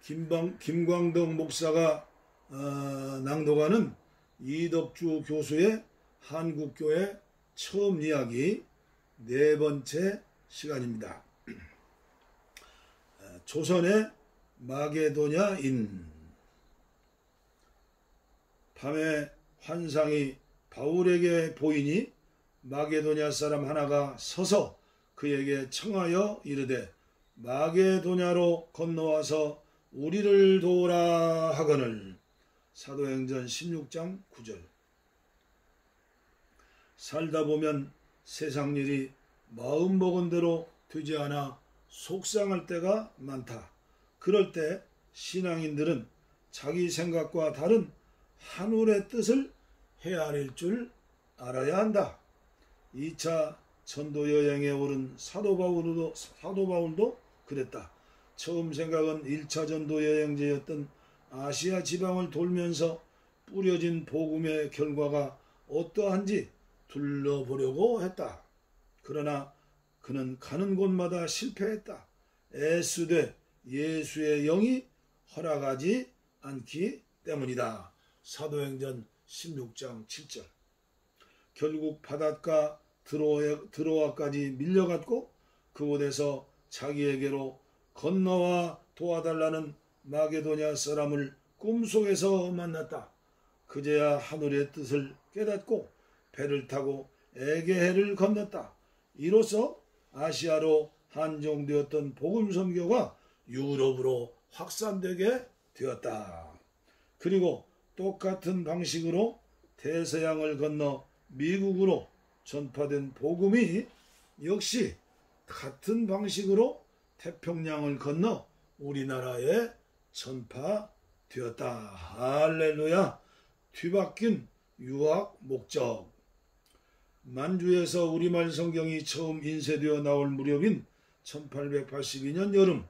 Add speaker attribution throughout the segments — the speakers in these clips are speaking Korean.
Speaker 1: 김광덕 목사가 낭독하는 이덕주 교수의 한국교회 처음 이야기 네 번째 시간입니다. 조선의 마게도냐인. 밤에 환상이 바울에게 보이니 마게도냐 사람 하나가 서서 그에게 청하여 이르되 마게도냐로 건너와서 우리를 도우라 하거늘. 사도행전 16장 9절. 살다 보면 세상 일이 마음먹은 대로 되지 않아 속상할 때가 많다. 그럴 때 신앙인들은 자기 생각과 다른 하늘의 뜻을 헤아릴 줄 알아야 한다. 2차 전도 여행에 오른 사도 바울도 그랬다. 처음 생각은 1차 전도 여행지였던 아시아 지방을 돌면서 뿌려진 복음의 결과가 어떠한지 둘러보려고 했다. 그러나 그는 가는 곳마다 실패했다. 애쓰되 예수의 영이 허락하지 않기 때문이다. 사도행전 16장 7절. 결국 바닷가 드로아까지 밀려갔고 그곳에서 자기에게로 건너와 도와달라는 마게도냐 사람을 꿈속에서 만났다. 그제야 하늘의 뜻을 깨닫고 배를 타고 에게해를 건넜다. 이로써 아시아로 한정되었던 복음 선교가 유럽으로 확산되게 되었다. 그리고 똑같은 방식으로 대서양을 건너 미국으로 전파된 복음이 역시 같은 방식으로 태평양을 건너 우리나라에 전파되었다. 할렐루야. 뒤바뀐 유학 목적. 만주에서 우리말 성경이 처음 인쇄되어 나올 무렵인 1882년 여름,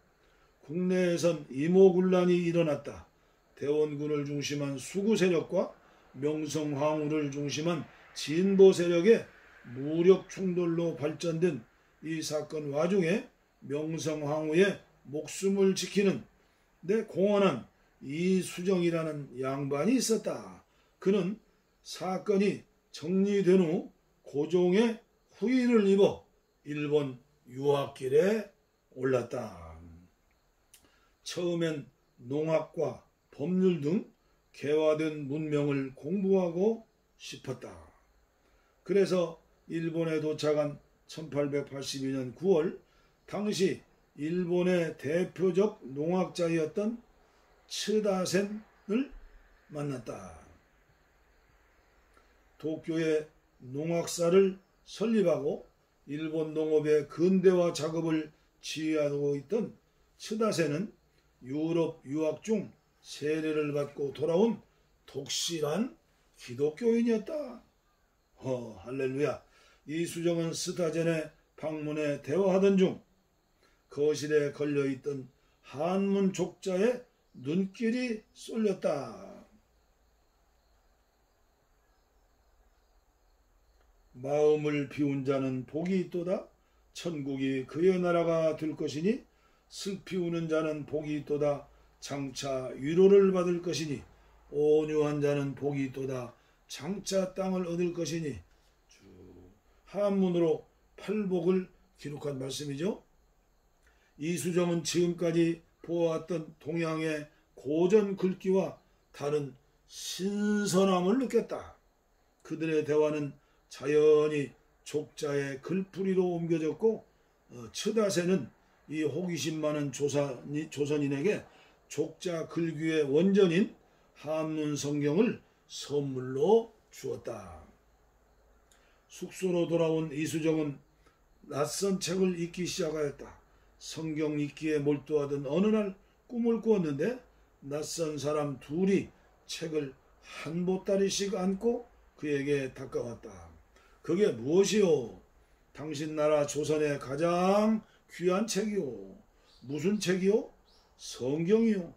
Speaker 1: 국내에선 이모군란이 일어났다. 대원군을 중심한 수구 세력과 명성황후를 중심한 진보 세력의 무력 충돌로 발전된 이 사건 와중에 명성황후의 목숨을 지키는 데 공헌한 이수정이라는 양반이 있었다. 그는 사건이 정리된 후 고종의 후위를 입어 일본 유학길에 올랐다. 처음엔 농학과 법률 등 개화된 문명을 공부하고 싶었다. 그래서 일본에 도착한 1882년 9월 당시 일본의 대표적 농학자였던 츠다센을 만났다. 도쿄에 농학사를 설립하고 일본 농업의 근대화 작업을 지휘하고 있던 츠다센은 유럽 유학 중 세례를 받고 돌아온 독실한 기독교인이었다. 할렐루야. 이수정은 스타젠의 방문에 대화하던 중 거실에 걸려있던 한문 족자에 눈길이 쏠렸다. 마음을 비운 자는 복이 있도다. 천국이 그의 나라가 될 것이니 슬피 우는 자는 복이 있도다. 장차 위로를 받을 것이니 온유한 자는 복이 있도다. 장차 땅을 얻을 것이니. 한문으로 팔복을 기록한 말씀이죠. 이수정은 지금까지 보아왔던 동양의 고전 글귀와 다른 신선함을 느꼈다. 그들의 대화는 자연히 족자의 글풀이로 옮겨졌고 츠다세는 이 호기심 많은 조선인에게 족자 글귀의 원전인 한문 성경을 선물로 주었다. 숙소로 돌아온 이수정은 낯선 책을 읽기 시작하였다. 성경 읽기에 몰두하던 어느 날 꿈을 꾸었는데 낯선 사람 둘이 책을 한 보따리씩 안고 그에게 다가왔다. 그게 무엇이요? 당신 나라 조선의 가장 귀한 책이요. 무슨 책이요? 성경이요.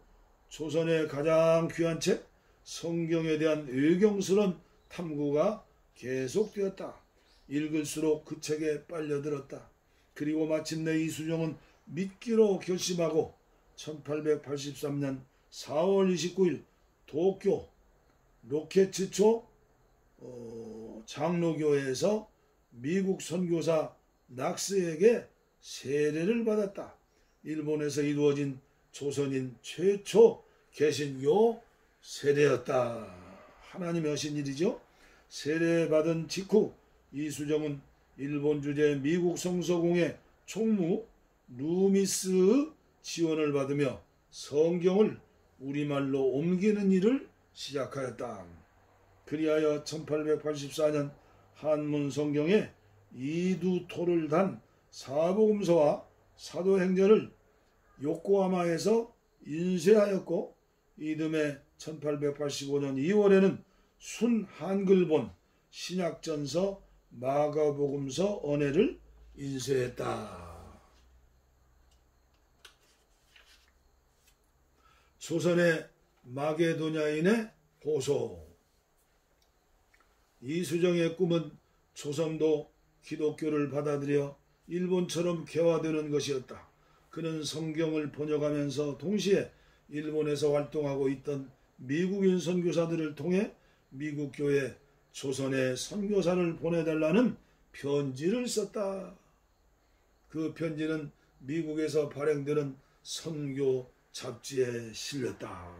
Speaker 1: 조선의 가장 귀한 책? 성경에 대한 의경스러운 탐구가 계속되었다. 읽을수록 그 책에 빨려들었다. 그리고 마침내 이수정은 믿기로 결심하고 1883년 4월 29일 도쿄 로케츠초 장로교회에서 미국 선교사 낙스에게 세례를 받았다. 일본에서 이루어진 조선인 최초 개신교 세례였다. 하나님의 하신 일이죠. 세례받은 직후 이수정은 일본 주재 미국 성서공회 총무 루미스의 지원을 받으며 성경을 우리말로 옮기는 일을 시작하였다. 그리하여 1884년 한문 성경에 이두토를 단 사복음서와 사도행전을 요코하마에서 인쇄하였고, 이듬해 1885년 2월에는 순 한글본 신약전서 마가복음서 언해를 인쇄했다. 조선의 마게도냐인의 호소. 이수정의 꿈은 조선도 기독교를 받아들여 일본처럼 개화되는 것이었다. 그는 성경을 번역하면서 동시에 일본에서 활동하고 있던 미국인 선교사들을 통해 미국 교회 조선에 선교사를 보내달라는 편지를 썼다. 그 편지는 미국에서 발행되는 선교 잡지에 실렸다.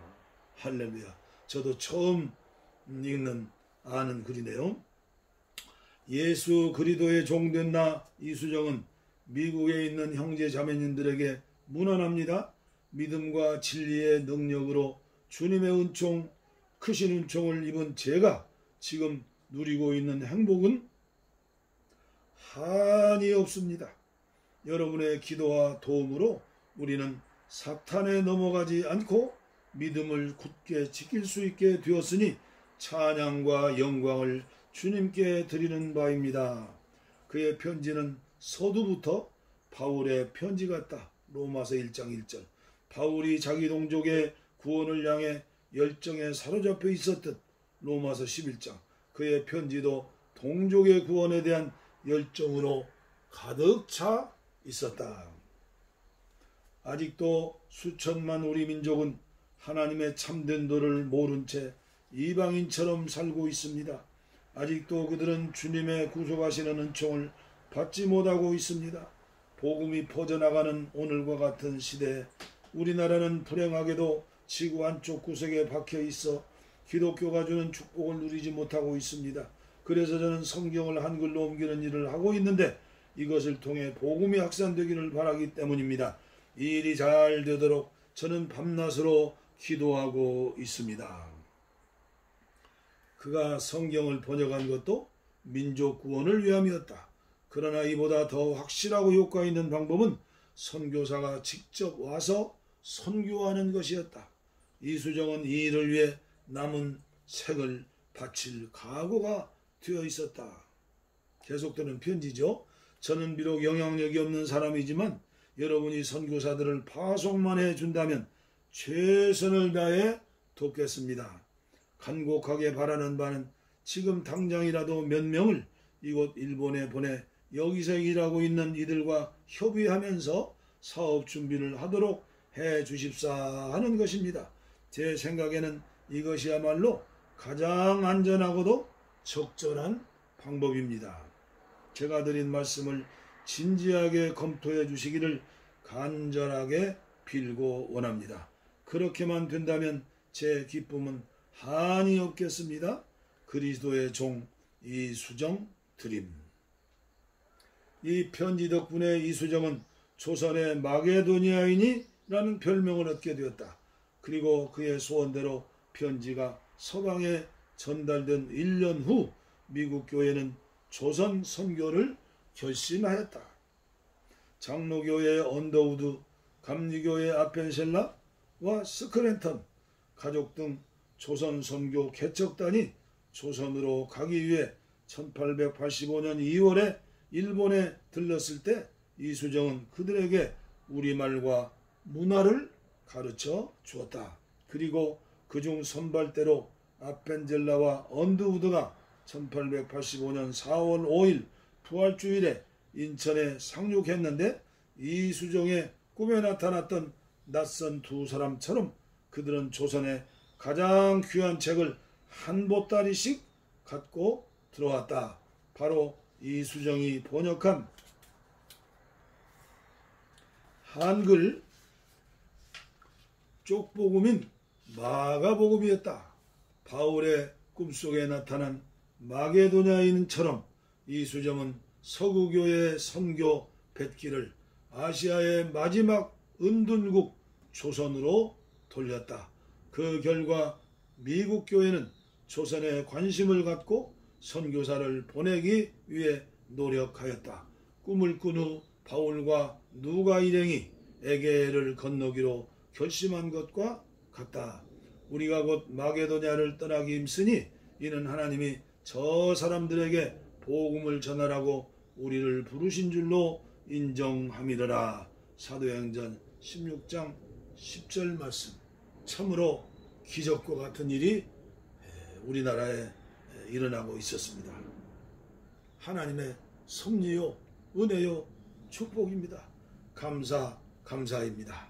Speaker 1: 할렐루야. 저도 처음 아는 글이네요. 예수 그리스도의 종된 나 이수정은 미국에 있는 형제 자매님들에게 문안합니다. 믿음과 진리의 능력으로 주님의 은총, 크신 은총을 입은 제가 지금 누리고 있는 행복은 한이 없습니다. 여러분의 기도와 도움으로 우리는 사탄에 넘어가지 않고 믿음을 굳게 지킬 수 있게 되었으니 찬양과 영광을 주님께 드리는 바입니다. 그의 편지는 서두부터 바울의 편지 같다. 로마서 1장 1절. 바울이 자기 동족의 구원을 향해 열정에 사로잡혀 있었듯 로마서 11장. 그의 편지도 동족의 구원에 대한 열정으로 가득 차 있었다. 아직도 수천만 우리 민족은 하나님의 참된 도를 모른 채 이방인처럼 살고 있습니다. 아직도 그들은 주님의 구속하시는 은총을 받지 못하고 있습니다. 복음이 퍼져나가는 오늘과 같은 시대에 우리나라는 불행하게도 지구 한쪽 구석에 박혀 있어 기독교가 주는 축복을 누리지 못하고 있습니다. 그래서 저는 성경을 한글로 옮기는 일을 하고 있는데 이것을 통해 복음이 확산되기를 바라기 때문입니다. 이 일이 잘 되도록 저는 밤낮으로 기도하고 있습니다. 그가 성경을 번역한 것도 민족 구원을 위함이었다. 그러나 이보다 더 확실하고 효과 있는 방법은 선교사가 직접 와서 선교하는 것이었다. 이수정은 이 일을 위해 남은 생을 바칠 각오가 되어 있었다. 계속되는 편지죠. 저는 비록 영향력이 없는 사람이지만 여러분이 선교사들을 파송만 해준다면 최선을 다해 돕겠습니다. 간곡하게 바라는 바는 지금 당장이라도 몇 명을 이곳 일본에 보내 여기서 일하고 있는 이들과 협의하면서 사업 준비를 하도록 해 주십사 하는 것입니다. 제 생각에는 이것이야말로 가장 안전하고도 적절한 방법입니다. 제가 드린 말씀을 진지하게 검토해 주시기를 간절하게 빌고 원합니다. 그렇게만 된다면 제 기쁨은 한이 없겠습니다. 그리스도의 종 이수정 드림. 이 편지 덕분에 이수정은 조선의 마게도니아인이라는 별명을 얻게 되었다. 그리고 그의 소원대로 편지가 서방에 전달된 1년 후 미국 교회는 조선 선교를 결심하였다. 장로교회 언더우드, 감리교회 아펜셀라와 스크랜턴 가족 등 조선 선교 개척단이 조선으로 가기 위해 1885년 2월에 일본에 들렀을 때 이수정은 그들에게 우리말과 문화를 가르쳐 주었다. 그리고 그중 선발대로 아펜젤라와 언더우드가 1885년 4월 5일 부활주일에 인천에 상륙했는데 이수정의 꿈에 나타났던 낯선 두 사람처럼 그들은 조선의 가장 귀한 책을 한 보따리씩 갖고 들어왔다. 바로 이수정이 번역한 한글 쪽복음인 마가복음이었다. 바울의 꿈속에 나타난 마게도냐인처럼 이수정은 서구교의 선교 뱃길을 아시아의 마지막 은둔국 조선으로 돌렸다. 그 결과 미국 교회는 조선에 관심을 갖고 선교사를 보내기 위해 노력하였다. 꿈을 꾼 후 바울과 누가 일행이 에게해를 건너기로 결심한 것과 같다. 우리가 곧 마게도냐를 떠나기 힘쓰니 이는 하나님이 저 사람들에게 복음을 전하라고 우리를 부르신 줄로 인정함이러라. 사도행전 16장 10절 말씀. 참으로 기적과 같은 일이 우리나라에 일어나고 있었습니다. 하나님의 섭리요, 은혜요, 축복입니다. 감사입니다.